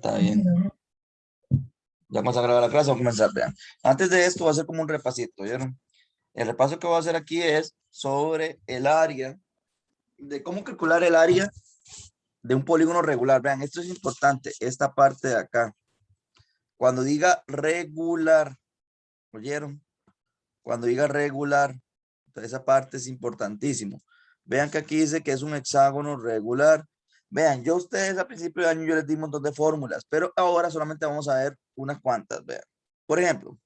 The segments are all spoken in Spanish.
Está bien. Ya vamos a grabar la clase, vamos a comenzar, vean. Antes de esto, voy a hacer como un repasito, ¿vieron? El repaso que voy a hacer aquí es sobre el área, de cómo calcular el área de un polígono regular. Vean, esto es importante, esta parte de acá. Cuando diga regular, ¿oyeron? Cuando diga regular, entonces esa parte es importantísimo. Vean que aquí dice que es un hexágono regular. Vean, yo a ustedes a principio de año yo les di un montón de fórmulas, pero ahora solamente vamos a ver unas cuantas, vean. Por ejemplo,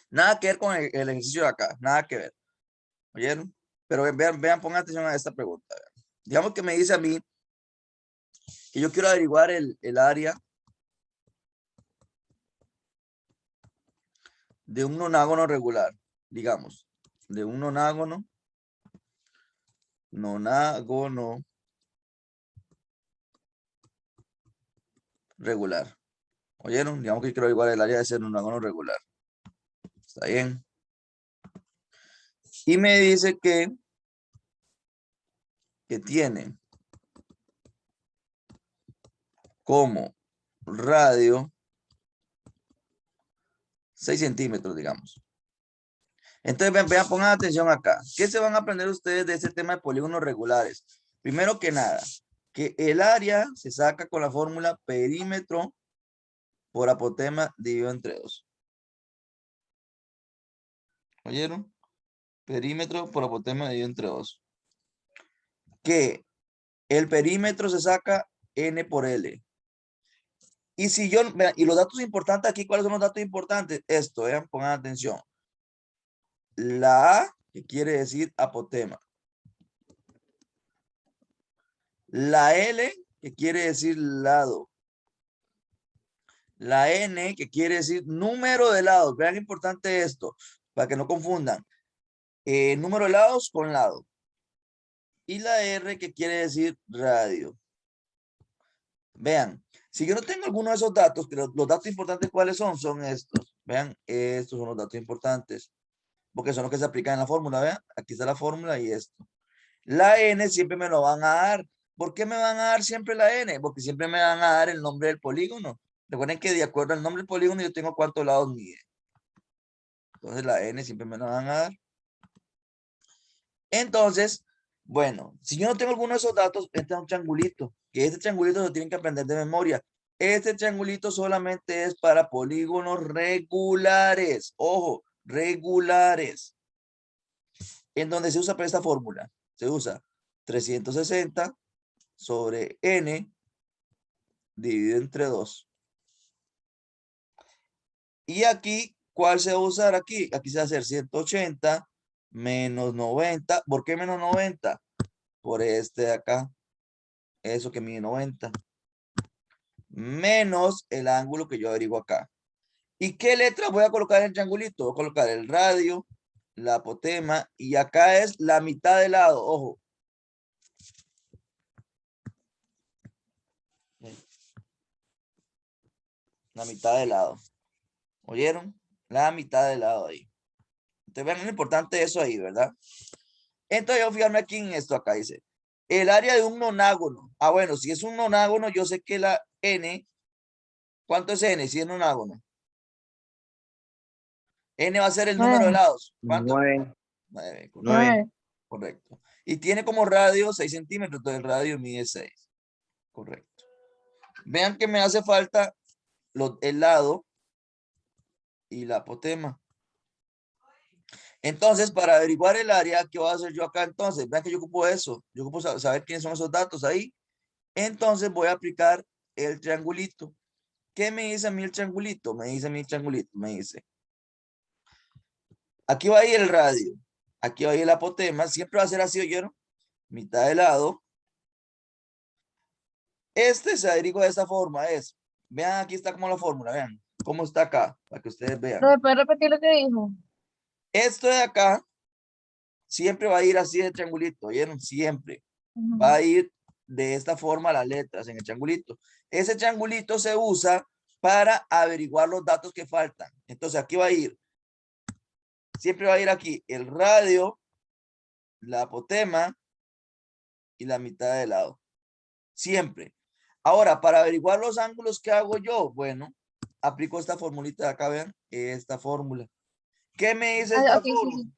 nada que ver con el ejercicio de acá, nada que ver. ¿Oyeron? Pero vean, pongan atención a esta pregunta. Vean. Digamos que me dice a mí que yo quiero averiguar el área de un nonágono regular, digamos, de un nonágono regular. ¿Oyeron? Digamos que quiero averiguar el área de ese nonágono regular. ¿Está bien? Y me dice que tiene como radio 6 centímetros, digamos. Entonces, vean, pongan atención acá. ¿Qué se van a aprender ustedes de este tema de polígonos regulares? Primero que nada, que el área se saca con la fórmula perímetro por apotema dividido entre 2. ¿Oyeron? Perímetro por apotema dividido entre 2. Que el perímetro se saca n por L. Y si yo, vean, y los datos importantes aquí, ¿cuáles son los datos importantes? Esto, vean, pongan atención. La A, que quiere decir apotema. La L, que quiere decir lado. La N, que quiere decir número de lados. Vean importante esto, para que no confundan. Número de lados con lado. Y la R, que quiere decir radio. Vean, si yo no tengo alguno de esos datos, que los datos importantes, ¿cuáles son? Son estos. Vean, estos son los datos importantes. Porque son los que se aplican en la fórmula. Vean, aquí está la fórmula y esto. La N siempre me lo van a dar. ¿Por qué me van a dar siempre la N? Porque siempre me van a dar el nombre del polígono. Recuerden que de acuerdo al nombre del polígono yo tengo cuántos lados mide. Entonces la N siempre me la van a dar. Entonces, bueno, si yo no tengo alguno de esos datos, este es un triangulito. Que este triangulito lo tienen que aprender de memoria. Este triangulito solamente es para polígonos regulares. Ojo, regulares. En donde se usa para esta fórmula. Se usa 360 sobre n dividido entre 2. Y aquí, ¿cuál se va a usar aquí? Aquí se va a hacer 180 menos 90. ¿Por qué menos 90? Por este de acá. Eso que mide 90. Menos el ángulo que yo averiguo acá. ¿Y qué letra voy a colocar en el triangulito? Voy a colocar el radio, la apotema, y acá es la mitad del lado. Ojo. La mitad del lado. ¿Oyeron? La mitad del lado ahí. Entonces vean lo importante de eso ahí, ¿verdad? Entonces yo fijarme aquí en esto acá, dice. El área de un nonágono. Ah, bueno, si es un nonágono, yo sé que la n, ¿cuánto es n? Si es nonágono. N va a ser el número de 9. lados. ¿Cuánto? 9. 9, correcto. 9. Correcto. Y tiene como radio 6 centímetros, entonces el radio mide 6. Correcto. Vean que me hace falta el lado y la apotema. Entonces, para averiguar el área, ¿qué voy a hacer yo acá entonces? Vean que yo ocupo eso. Yo ocupo saber quiénes son esos datos ahí. Entonces voy a aplicar el triangulito. ¿Qué me dice a mí el triangulito? Me dice a mí el triangulito. Me dice. Aquí va a ir el radio. Aquí va a ir el apotema. Siempre va a ser así, ¿oyeron? Mitad de lado. Este se averigua de esta forma. Vean, aquí está como la fórmula. Vean cómo está acá. Para que ustedes vean. ¿No me puedes repetir lo que dijo? Esto de acá siempre va a ir así de triangulito. ¿Oyeron? Siempre. Va Ujú. a ir de esta forma las letras en el triangulito. Ese triangulito se usa para averiguar los datos que faltan. Entonces aquí va a ir. Siempre va a ir aquí el radio, la apotema y la mitad de lado. Siempre. Ahora, para averiguar los ángulos, ¿qué hago yo? Bueno, aplico esta formulita de acá, vean, esta fórmula. ¿Qué me dice Ah, esta ok, sí, fórmula? sí.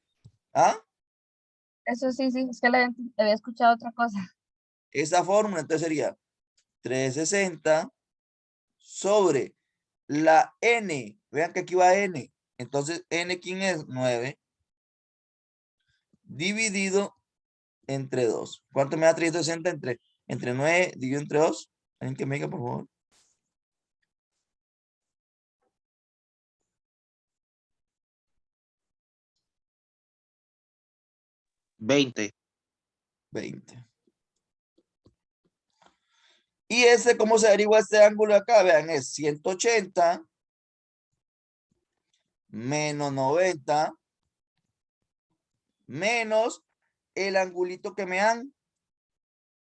¿Ah? Eso sí, sí, es que había escuchado otra cosa. Esa fórmula, entonces sería 360 sobre la n. Vean que aquí va n. Entonces, n, ¿quién es? 9. Dividido entre 2. ¿Cuánto me da 360 entre 9 dividido entre 2? ¿Alguien que me diga, por favor? 20. 20. Y ese, ¿cómo se averigua este ángulo de acá? Vean, es 180 menos 90 menos el angulito que me dan.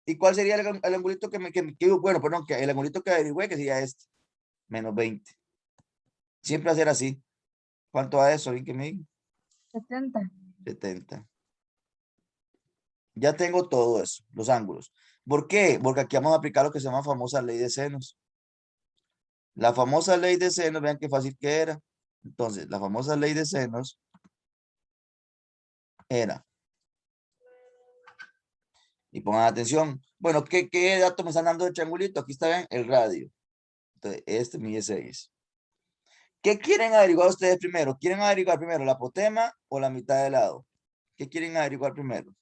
¿Y cuál sería el angulito bueno, perdón, que el angulito que averigüé, que sería este, menos 20? Siempre hacer así. ¿Cuánto va eso? ¿Alguien que me diga? 70. 70. Ya tengo todo eso, los ángulos. ¿Por qué? Porque aquí vamos a aplicar lo que se llama famosa ley de senos. La famosa ley de senos, vean qué fácil que era. Entonces, la famosa ley de senos era, y pongan atención, bueno, ¿qué dato me están dando del triangulito? Aquí está bien, el radio. Entonces, este mide 6. ¿Qué quieren averiguar ustedes primero? ¿Quieren averiguar primero la apotema o la mitad de lado? ¿Qué quieren averiguar primero?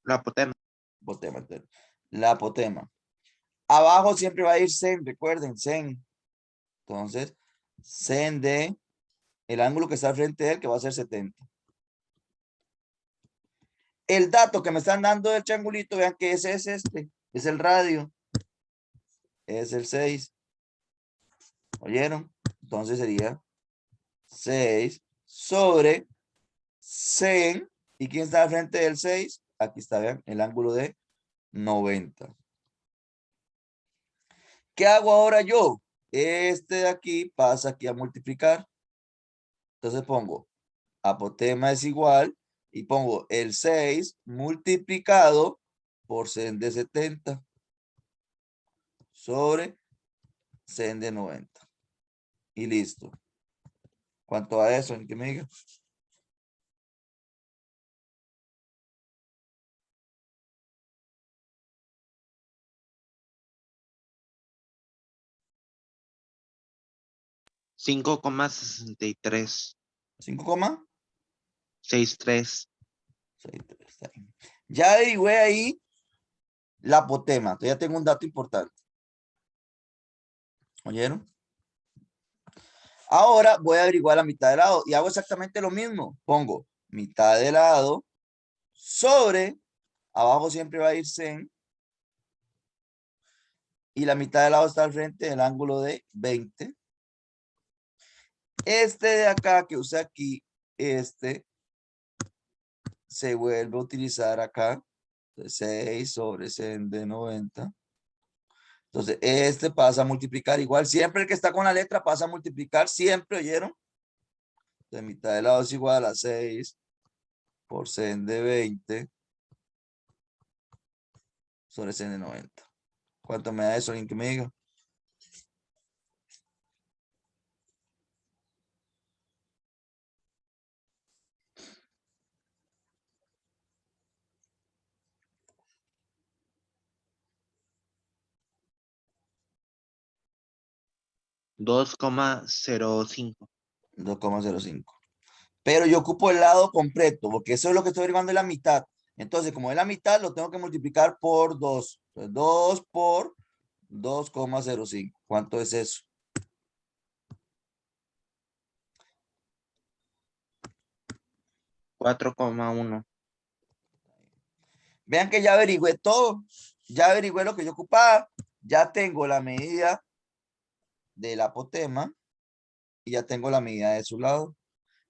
La apotema. Apotema, entonces. La apotema. Abajo siempre va a ir sen, recuerden, sen. Entonces, sen de el ángulo que está al frente de él, que va a ser 70. El dato que me están dando del triangulito, vean que ese es este, es el radio. Es el 6. ¿Oyeron? Entonces sería 6 sobre 100. ¿Y quién está al frente del 6? Aquí está, vean, el ángulo de 90. ¿Qué hago ahora yo? Este de aquí pasa aquí a multiplicar. Entonces pongo apotema es igual y pongo el 6 multiplicado por sen de 70 sobre sen de 90. Y listo. ¿Cuánto va eso? ¿En qué me diga? 5,63. 5, 63. ya averigüé ahí la apotema. Entonces ya tengo un dato importante. ¿Oyeron? Ahora voy a averiguar la mitad de lado y hago exactamente lo mismo. Pongo mitad de lado sobre, abajo siempre va a ir sen, y la mitad de lado está al frente del ángulo de 20. Este de acá que usa aquí, este se vuelve a utilizar acá. 6 sobre sen de 90. Entonces, este pasa a multiplicar igual. Siempre el que está con la letra pasa a multiplicar. Siempre, ¿oyeron? De mitad de lado es igual a 6 por sen de 20 sobre sen de 90. ¿Cuánto me da eso? ¿Alguien que me diga? 2,05. 2,05. Pero yo ocupo el lado completo, porque eso es lo que estoy averiguando, es la mitad. Entonces, como es la mitad, lo tengo que multiplicar por 2. Entonces, 2 por 2,05. ¿Cuánto es eso? $4,1. Vean que ya averigüé todo. Ya averigüé lo que yo ocupaba. Ya tengo la medida del apotema y ya tengo la medida de su lado.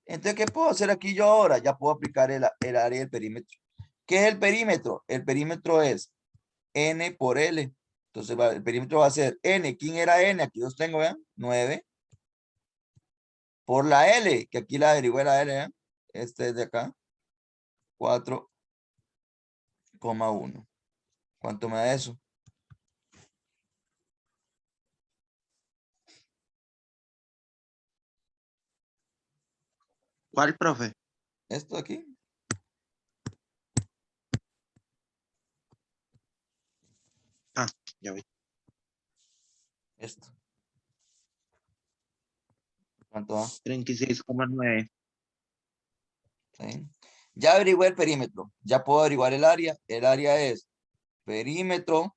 Entonces, ¿qué puedo hacer aquí yo ahora? Ya puedo aplicar el área del perímetro. ¿Qué es el perímetro? El perímetro es n por L. Entonces, el perímetro va a ser n. ¿Quién era n? Aquí los tengo, vean. 9. Por la L, que aquí la averigué la L, ¿eh? Este es de acá. 4,1. ¿Cuánto me da eso? ¿Cuál, profe? Esto de aquí. Ya vi. Esto. ¿Cuánto va? 36,9. ¿Sí? Ya averigué el perímetro. Ya puedo averiguar el área. El área es perímetro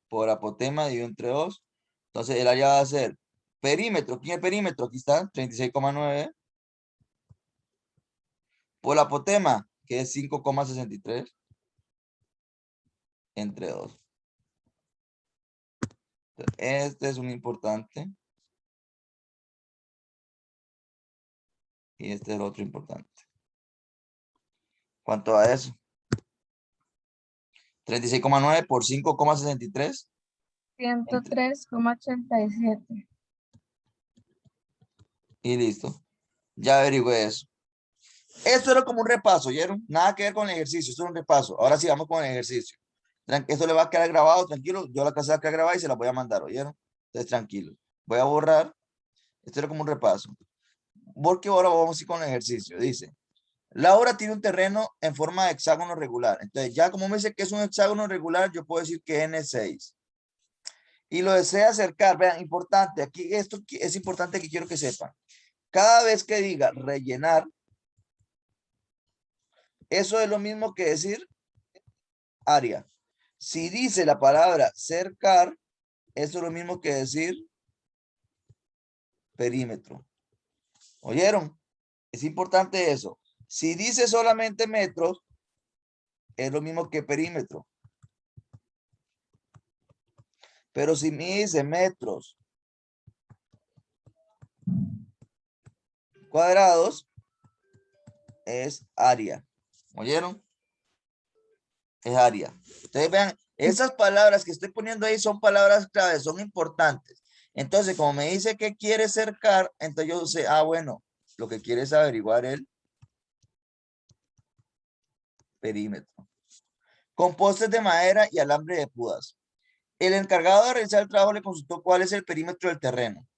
por apotema dividido entre 2. Entonces el área va a ser perímetro. ¿Quién es perímetro? Aquí está, 36,9. Por apotema, que es 5,63 entre 2. Este es un importante. Y este es el otro importante. ¿Cuánto va eso? 36,9 por 5,63. 103,87. Y listo. Ya averigüé eso. Esto era como un repaso, ¿oyeron? Nada que ver con el ejercicio. Esto es un repaso. Ahora sí vamos con el ejercicio. Esto le va a quedar grabado, tranquilo. Yo la casa va a quedar grabada y se la voy a mandar, ¿oyeron? Entonces, tranquilo. Voy a borrar. Esto era como un repaso. Porque ahora vamos a ir con el ejercicio. Dice, Laura tiene un terreno en forma de hexágono regular. Entonces, ya como me dice que es un hexágono regular, yo puedo decir que N6. Y lo desea acercar. Vean, importante. Aquí esto es importante que quiero que sepan. Cada vez que diga rellenar, eso es lo mismo que decir área. Si dice la palabra cercar, eso es lo mismo que decir perímetro. ¿Oyeron? Es importante eso. Si dice solamente metros, es lo mismo que perímetro. Pero si me dice metros cuadrados, es área. ¿Oyeron? Es área. Ustedes vean, esas palabras que estoy poniendo ahí son palabras claves, son importantes. Entonces, como me dice que quiere cercar, entonces yo sé, bueno, lo que quiere es averiguar el perímetro. Con postes de madera y alambre de púas. El encargado de realizar el trabajo le consultó cuál es el perímetro del terreno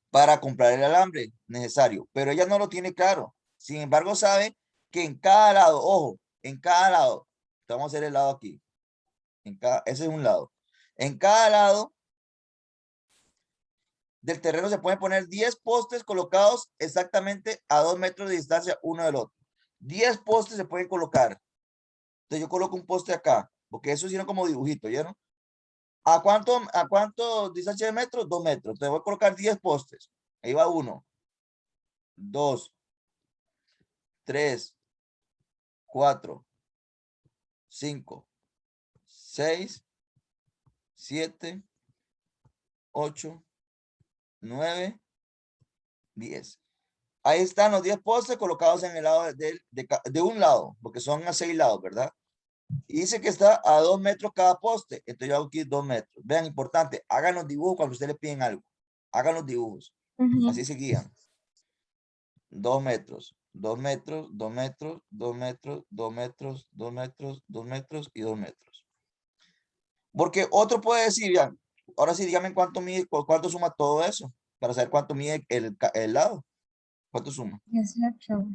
para comprar el alambre necesario, pero ella no lo tiene claro. Sin embargo, sabe que en cada lado, ojo, en cada lado, vamos a hacer el lado aquí, ese es un lado. En cada lado del terreno se pueden poner 10 postes colocados exactamente a 2 metros de distancia uno del otro. 10 postes se pueden colocar. Entonces yo coloco un poste acá, porque eso hicieron como dibujito, ¿vieron? ¿A cuánto distancia de metros? 2 metros. Entonces voy a colocar 10 postes. Ahí va 1, 2, 3, 4, 5, 6, 7, 8, 9, 10. Ahí están los 10 postes colocados en el lado de un lado, porque son a 6 lados, ¿verdad? Y dice que está a 2 metros cada poste. Entonces yo hago aquí 2 metros. Vean, importante, hagan los dibujos cuando ustedes le piden algo. Hagan los dibujos. Así se guían. 2 metros, 2 metros, 2 metros, 2 metros, 2 metros, 2 metros, 2 metros y 2 metros. Porque otro puede decir, ya, ahora sí, dígame cuánto mide, cuánto suma todo eso, para saber cuánto mide el lado. ¿Cuánto suma? 18.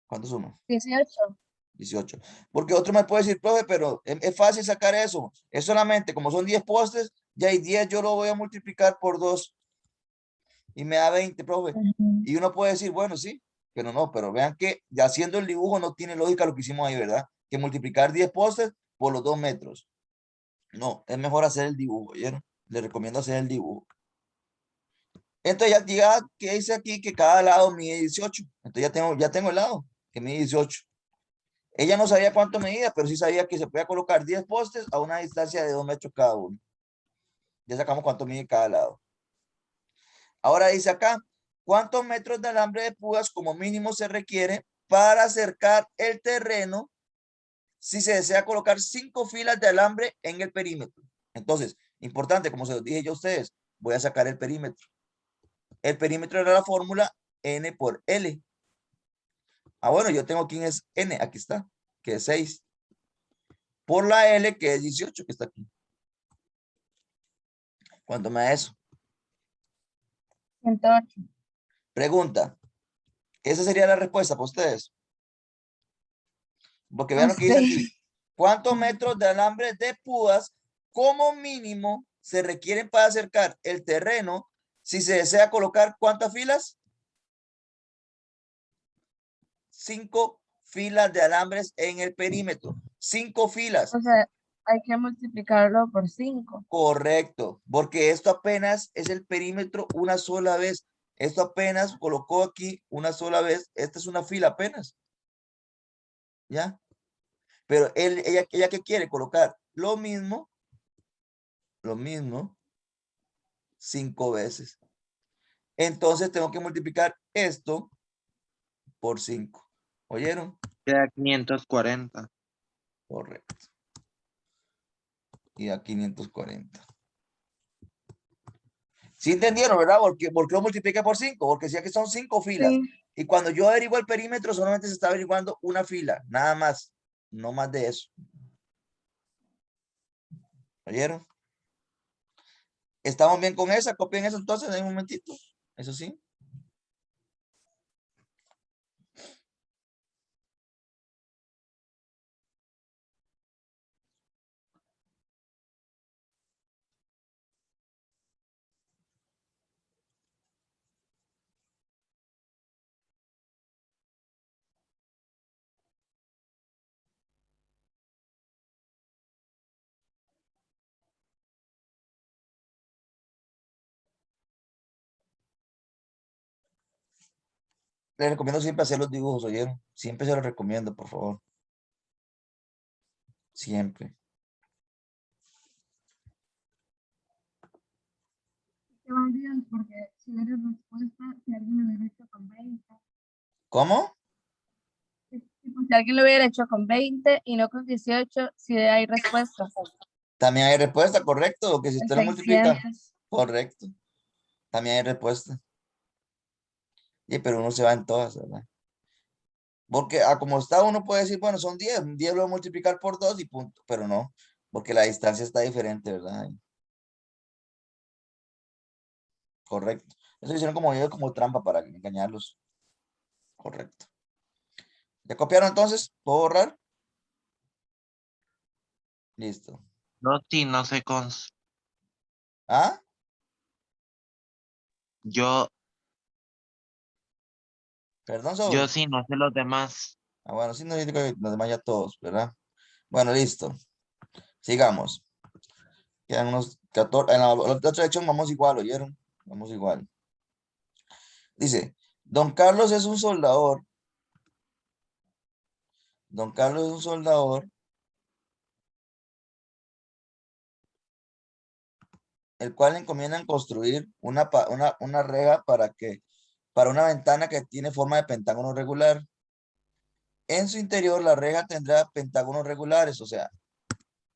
¿Cuánto suma? 18. 18. Porque otro me puede decir, profe, pero es fácil sacar eso. Es solamente, como son 10 postes, ya hay 10, yo lo voy a multiplicar por 2 y me da 20, profe. Y uno puede decir, bueno, sí, pero no, pero vean que ya haciendo el dibujo no tiene lógica lo que hicimos ahí, ¿verdad? Que multiplicar 10 postes por los 2 metros. No, es mejor hacer el dibujo, ¿oyeron? Les recomiendo hacer el dibujo. Entonces ya que dice aquí que cada lado mide 18. Entonces ya tengo el lado que mide 18. Ella no sabía cuánto medía, pero sí sabía que se podía colocar 10 postes a una distancia de 2 metros cada uno. Ya sacamos cuánto mide cada lado. Ahora dice acá, ¿cuántos metros de alambre de púas como mínimo se requiere para acercar el terreno si se desea colocar 5 filas de alambre en el perímetro? Entonces, importante, como se los dije yo a ustedes, voy a sacar el perímetro. El perímetro era la fórmula N por L. Bueno, yo tengo quién es N, aquí está, que es 6. Por la L, que es 18, que está aquí. ¿Cuánto me da eso? 108. Pregunta. Esa sería la respuesta para ustedes. Porque vean No lo que dice sé. aquí. ¿Cuántos metros de alambre de púas como mínimo se requieren para acercar el terreno si se desea colocar cuántas filas? 5 filas de alambres en el perímetro. 5 filas. O sea, hay que multiplicarlo por 5. Correcto, porque esto apenas es el perímetro una sola vez. Esto apenas colocó aquí una sola vez. Esta es una fila apenas. ¿Ya? Pero ella que quiere colocar lo mismo 5 veces. Entonces tengo que multiplicar esto por 5. ¿Oyeron? Queda 540. Correcto. Y a 540. ¿Sí entendieron, verdad? ¿Por qué lo multiplica por 5? Porque decía que son 5 filas. Sí. Y cuando yo averiguo el perímetro, solamente se está averiguando una fila. Nada más. No más de eso. ¿Oyeron? ¿Estamos bien con esa? Copien eso entonces en un momentito. Eso sí. Les recomiendo siempre hacer los dibujos, ¿oyeron? Siempre se los recomiendo, por favor. Siempre. Qué van bien, porque si hubiera respuesta, si alguien lo hubiera hecho con 20. ¿Cómo? Si alguien lo hubiera hecho con 20 y no con 18, si hay respuesta. También hay respuesta, correcto. Que si usted lo multiplica, 600. correcto. También hay respuesta. Sí, pero uno se va en todas, ¿verdad? Porque como está uno puede decir, bueno, son 10. 10 lo voy a multiplicar por 2 y punto. Pero no, porque la distancia está diferente, ¿verdad? Correcto. Eso hicieron como trampa para engañarlos. Correcto. ¿Ya copiaron entonces? ¿Puedo borrar? Listo. No, sí, no sé ¿Ah? Yo, Perdón, yo Soul. sí, no sé los demás. Ah, bueno, sí, no, yo digo que los demás ya todos, ¿verdad? Bueno, listo. Sigamos. Quedan unos 14. En la otra lección vamos igual, ¿oyeron? Vamos igual. Dice, Don Carlos es un soldador. Don Carlos es un soldador, el cual le encomiendan construir una reja para una ventana que tiene forma de pentágono regular. En su interior, la reja tendrá pentágonos regulares, o sea,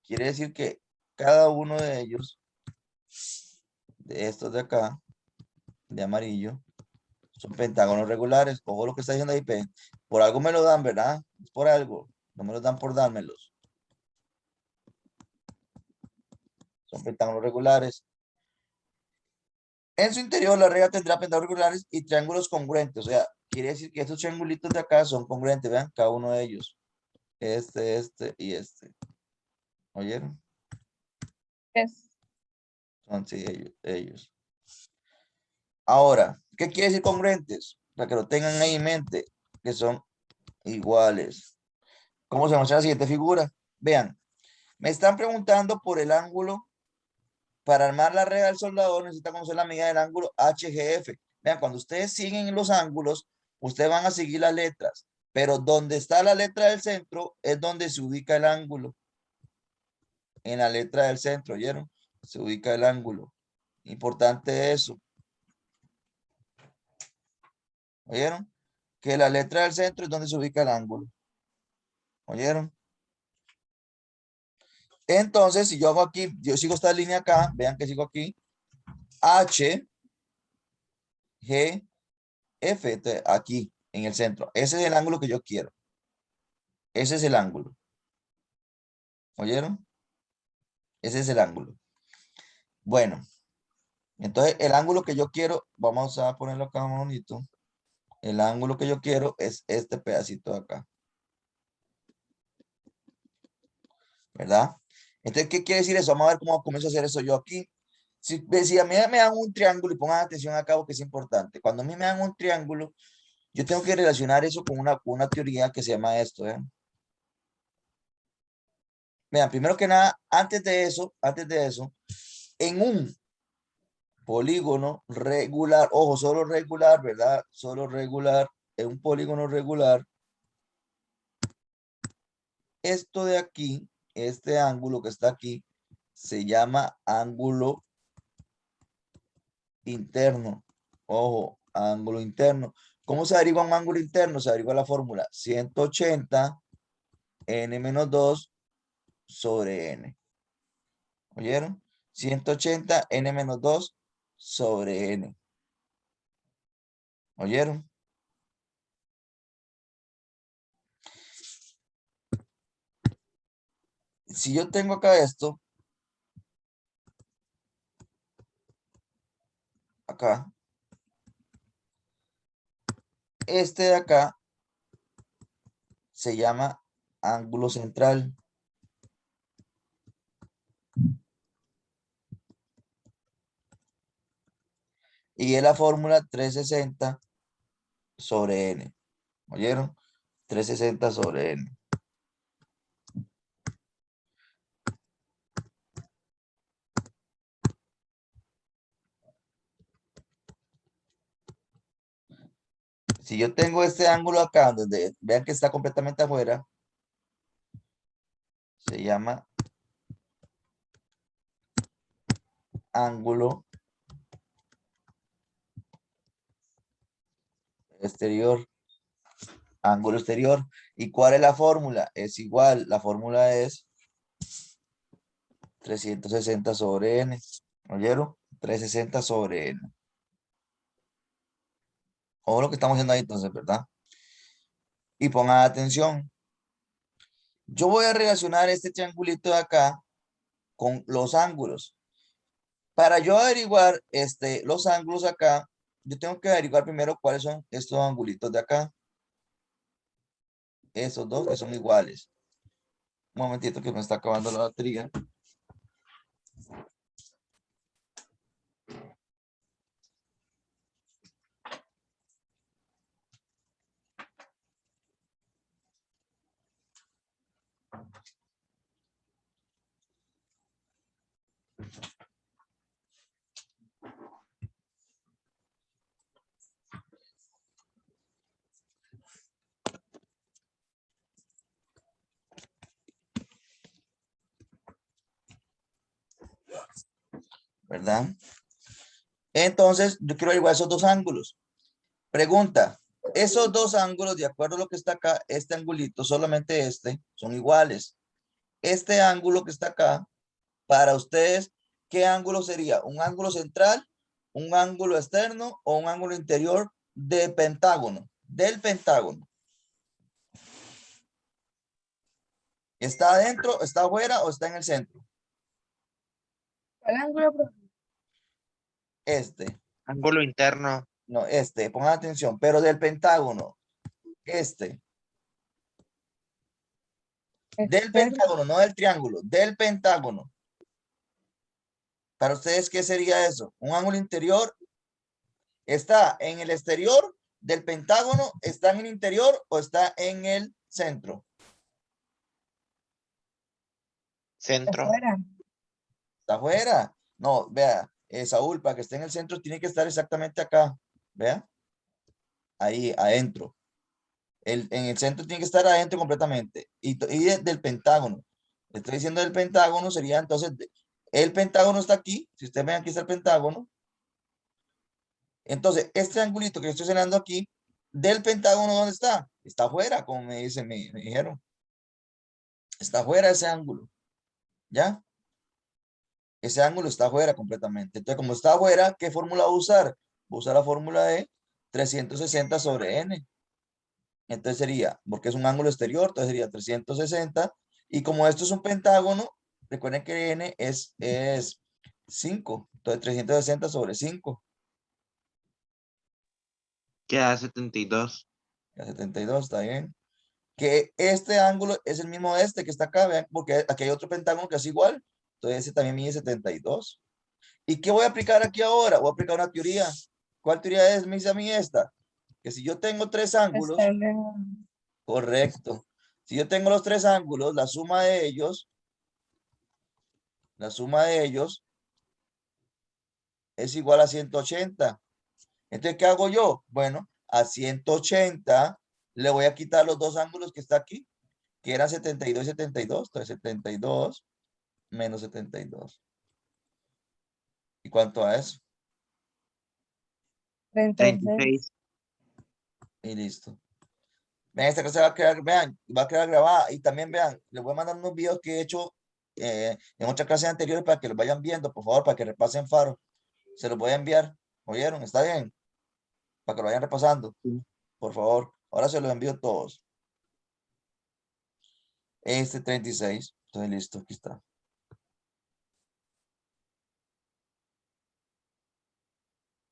quiere decir que cada uno de ellos, de estos de acá, de amarillo, son pentágonos regulares. Ojo lo que está diciendo ahí, por algo me lo dan, ¿verdad? Es por algo, no me lo dan por dármelos. Son pentágonos regulares. En su interior, la reja tendrá pentágonos regulares y triángulos congruentes, o sea, quiere decir que estos triangulitos de acá son congruentes, vean, cada uno de ellos. Este y este. ¿Oyeron? Es Son, sí, ellos. Ahora, ¿qué quiere decir congruentes? Para que lo tengan ahí en mente, que son iguales. ¿Cómo se muestra la siguiente figura? Vean, me están preguntando por el ángulo. Para armar la regla del soldador necesita conocer la medida del ángulo HGF. Vean, cuando ustedes siguen los ángulos, ustedes van a seguir las letras, pero donde está la letra del centro es donde se ubica el ángulo. En la letra del centro, ¿oyeron? Se ubica el ángulo. Importante eso. ¿Oyeron? Que la letra del centro es donde se ubica el ángulo. ¿Oyeron? Entonces, si yo hago aquí, yo sigo esta línea acá, vean que sigo aquí, H, G, F, aquí, en el centro. Ese es el ángulo que yo quiero. Ese es el ángulo. ¿Oyeron? Ese es el ángulo. Bueno, Entonces, el ángulo que yo quiero, vamos a ponerlo acá bonito. El ángulo que yo quiero es este pedacito de acá. ¿Verdad? Entonces, ¿qué quiere decir eso? Vamos a ver cómo comienzo a hacer eso yo aquí. Si a mí me dan un triángulo, y pongan atención acá porque es importante. Cuando a mí me dan un triángulo, yo tengo que relacionar eso con una teoría que se llama esto. Vean, primero que nada, antes de eso, en un polígono regular, ojo, solo regular, ¿verdad? Solo regular, en un polígono regular, esto de aquí, este ángulo que está aquí, se llama ángulo interno. Ojo, ángulo interno. ¿Cómo se averigua un ángulo interno? Se averigua la fórmula 180 n menos 2 sobre n. ¿Oyeron? 180 n menos 2 sobre n. ¿Oyeron? Si yo tengo acá esto, acá, este de acá se llama ángulo central. Y es la fórmula 360 sobre n. ¿Oyeron? 360 sobre n. Si yo tengo este ángulo acá, donde vean que está completamente afuera, se llama ángulo exterior. Ángulo exterior. ¿Y cuál es la fórmula? Es igual, la fórmula es 360 sobre n. ¿Oyeron? 360 sobre n. O lo que estamos haciendo ahí entonces, ¿verdad? Y pongan atención. Yo voy a relacionar este triangulito de acá con los ángulos. Para yo averiguar los ángulos acá, yo tengo que averiguar primero cuáles son estos angulitos de acá. Estos dos que son iguales. Un momentito que me está acabando la batería. ¿Verdad? Entonces, yo quiero averiguar esos dos ángulos. Pregunta, esos dos ángulos, de acuerdo a lo que está acá, este angulito, solamente este, son iguales. Este ángulo que está acá, para ustedes, ¿qué ángulo sería? ¿Un ángulo central, un ángulo externo o un ángulo interior de pentágono? Del pentágono. ¿Está adentro, está afuera o está en el centro? ¿Cuál ángulo, profe? Este. Ángulo interno. No, pongan atención, pero del pentágono. Del Externo. pentágono, no del triángulo, del pentágono. Para ustedes, ¿qué sería eso? Un ángulo interior está en el exterior del pentágono, está en el interior o está en el centro. Centro. Afuera. Está afuera. No, vea, Saúl, para que esté en el centro tiene que estar exactamente acá. Vea, ahí adentro. En el centro tiene que estar adentro completamente. Y del pentágono. Estoy diciendo del pentágono, sería entonces, el pentágono está aquí. Si ustedes ven, aquí está el pentágono. Entonces, este angulito que estoy señalando aquí, del pentágono, ¿dónde está? Está afuera, como me dicen, me dijeron. Está afuera ese ángulo. ¿Ya? Ese ángulo está afuera completamente. Entonces, como está afuera, ¿qué fórmula voy a usar? Voy a usar la fórmula de 360 sobre n. Entonces sería, porque es un ángulo exterior, entonces sería 360. Y como esto es un pentágono, recuerden que n es 5. Entonces 360 sobre 5. Queda 72. A 72, está bien. Que este ángulo es el mismo de este que está acá, vean, porque aquí hay otro pentágono que es igual. Entonces ese también mide 72. ¿Y qué voy a aplicar aquí ahora? Voy a aplicar una teoría. ¿Cuál teoría es? Me dice a mí esta. Que si yo tengo tres ángulos, correcto. Si yo tengo los tres ángulos, la suma de ellos es igual a 180. Entonces, ¿qué hago yo? Bueno, a 180 le voy a quitar los dos ángulos que está aquí, que eran 72 y 72. Entonces, 72 menos 72. ¿Y cuánto a eso? 36. 36. Y listo. Vean, esta clase va a quedar, vean, va a quedar grabada. Y también vean, les voy a mandar unos videos que he hecho en otras clases anteriores para que los vayan viendo, por favor, para que repasen Faro. Se los voy a enviar. ¿Oyeron? ¿Está bien? Para que lo vayan repasando, por favor. Ahora se los envío todos. Este 36. Entonces, listo, aquí está.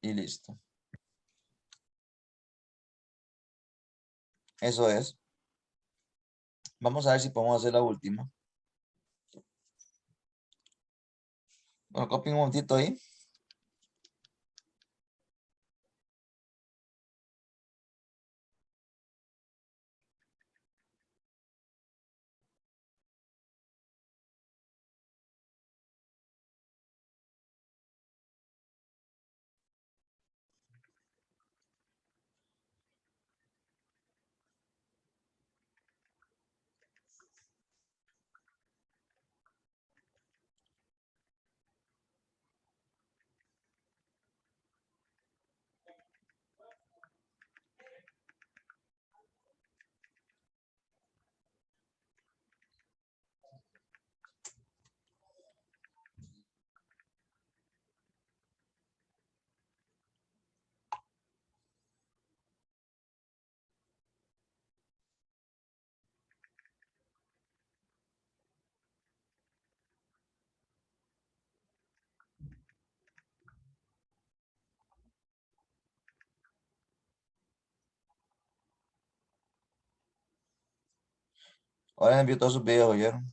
Y listo. Eso es. Vamos a ver si podemos hacer la última. Bueno, copien un momentito ahí. Ahora les envío todos sus videos, ¿oyeron?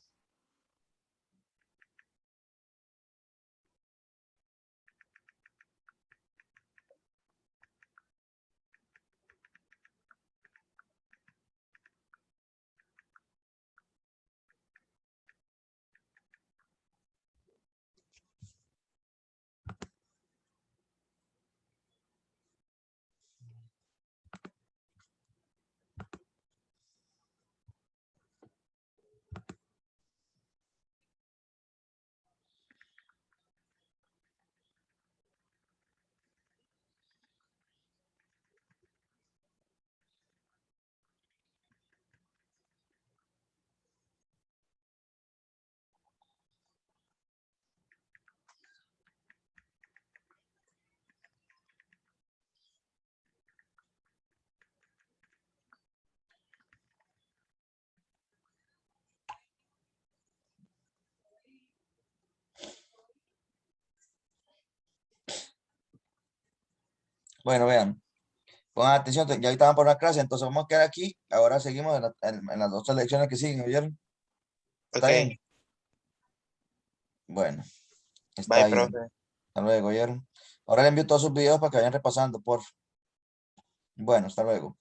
Bueno, vean. Pongan atención, ya ahorita van por una clase, entonces vamos a quedar aquí. Ahora seguimos en las otras lecciones que siguen, ¿oyeron? ¿Está Ok. bien? Bueno, está Bye, bien. profe. Hasta luego, ¿oyeron? Ahora le envío todos sus videos para que vayan repasando, por favor. Bueno, hasta luego.